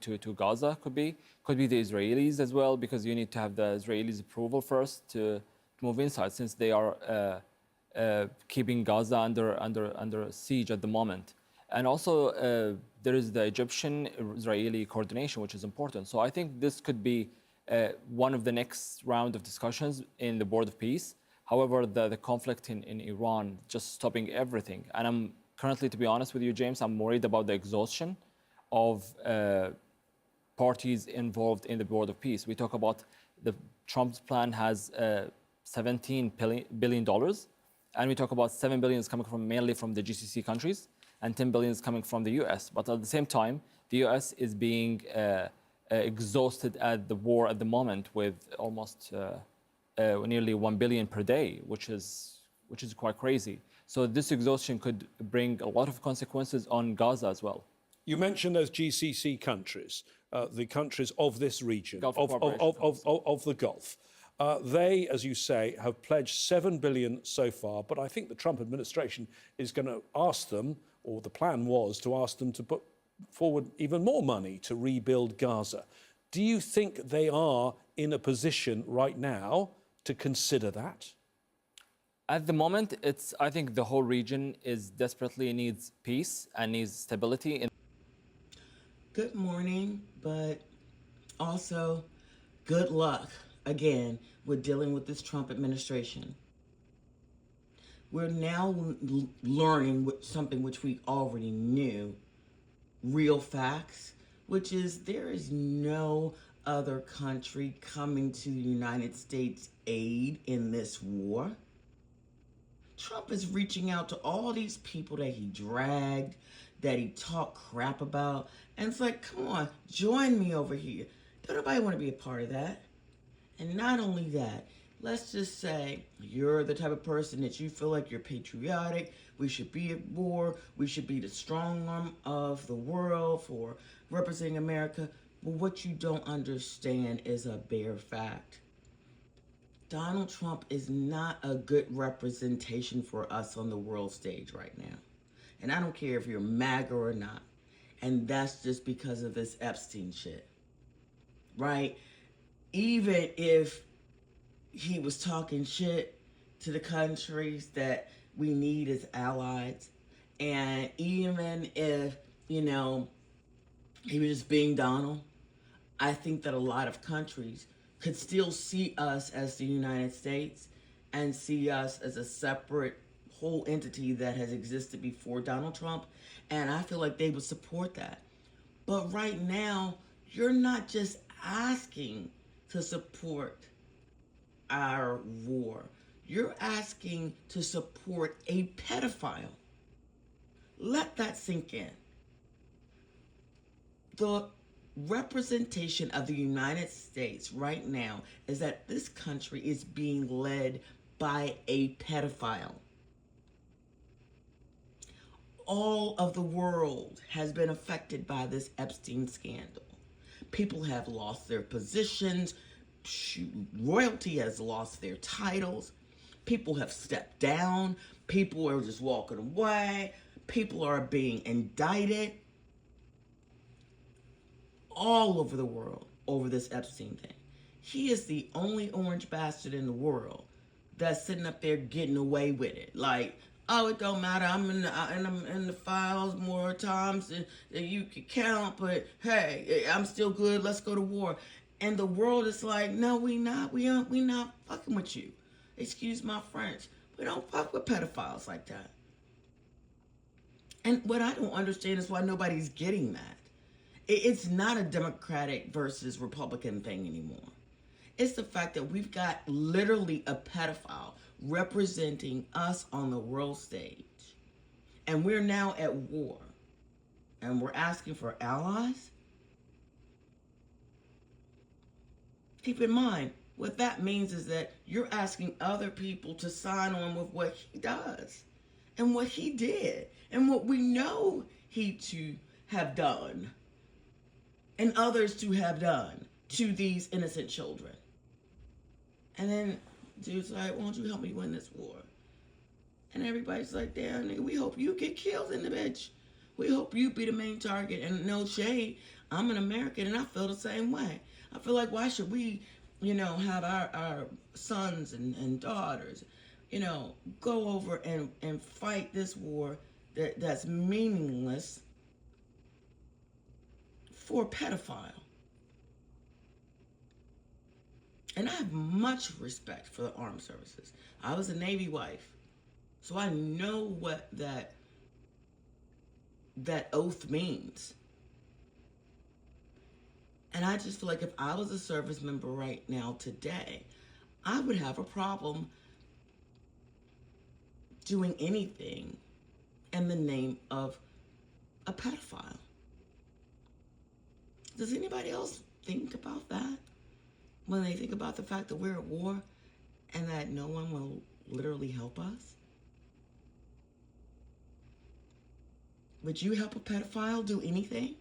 to Gaza could be the Israelis as well, because you need to have the Israelis' approval first to move inside, since they are keeping Gaza under siege at the moment. And also there is the Egyptian-Israeli coordination, which is important. So I think this could be one of the next round of discussions in the Board of Peace. However, the conflict in Iran just stopping everything. And I'm currently, to be honest with you, James, I'm worried about the exhaustion of parties involved in the Board of Peace. We talk about Trump's plan has $17 billion, and we talk about $7 billion is coming mainly from the GCC countries, and $10 billion is coming from the US. But at the same time, the US is being exhausted at the war at the moment with almost nearly $1 billion per day, which is quite crazy. So this exhaustion could bring a lot of consequences on Gaza as well. You mentioned those GCC countries, the countries of this region, of the Gulf. They, as you say, have pledged $7 billion so far, but I think the Trump administration is going to ask them, or the plan was to ask them to put forward even more money to rebuild Gaza. Do you think they are in a position right now to consider that? At the moment, I think the whole region desperately needs peace and needs stability. Good morning, but also good luck, again, with dealing with this Trump administration. We're now learning something which we already knew, real facts, which is there is no other country coming to the United States' aid in this war. Trump is reaching out to all these people that he dragged, that he talked crap about, and it's like, come on, join me over here. Don't nobody want to be a part of that. And not only that, let's just say you're the type of person that you feel like you're patriotic, we should be at war, we should be the strong arm of the world for representing America. But what you don't understand is a bare fact. Donald Trump is not a good representation for us on the world stage right now. And I don't care if you're MAGA or not. And that's just because of this Epstein shit, right? Even if he was talking shit to the countries that we need as allies, and even if, he was just being Donald, I think that a lot of countries could still see us as the United States and see us as a separate whole entity that has existed before Donald Trump, and I feel like they would support that. But right now, you're not just asking to support our war. You're asking to support a pedophile. Let that sink in. The representation of the United States right now is that this country is being led by a pedophile. All of the world has been affected by this Epstein scandal. People have lost their positions. Royalty has lost their titles. People have stepped down. People are just walking away. People are being indicted all over the world over this Epstein thing. He is the only orange bastard in the world that's sitting up there getting away with it. Like, oh, it don't matter. I'm in the files more times than you can count. But hey, I'm still good. Let's go to war. And the world is like, no, we not. We not fucking with you. Excuse my French. We don't fuck with pedophiles like that. And what I don't understand is why nobody's getting that. It's not a Democratic versus Republican thing anymore. It's the fact that we've got literally a pedophile representing us on the world stage. And we're now at war. And we're asking for allies? Keep in mind, what that means is that you're asking other people to sign on with what he does. And what he did. And what we know he to have done. And others to have done to these innocent children. And then dude's like, why don't you help me win this war? And everybody's like, damn, nigga, we hope you get killed in the bitch. We hope you be the main target. And no shade, I'm an American and I feel the same way. I feel like, why should we, have our sons and daughters, go over and fight this war that's meaningless for a pedophile? And I have much respect for the armed services. I was a Navy wife, so I know what that oath means. And I just feel like if I was a service member right now today, I would have a problem doing anything in the name of a pedophile. Does anybody else think about that when they think about the fact that we're at war and that no one will literally help us? Would you help a pedophile do anything?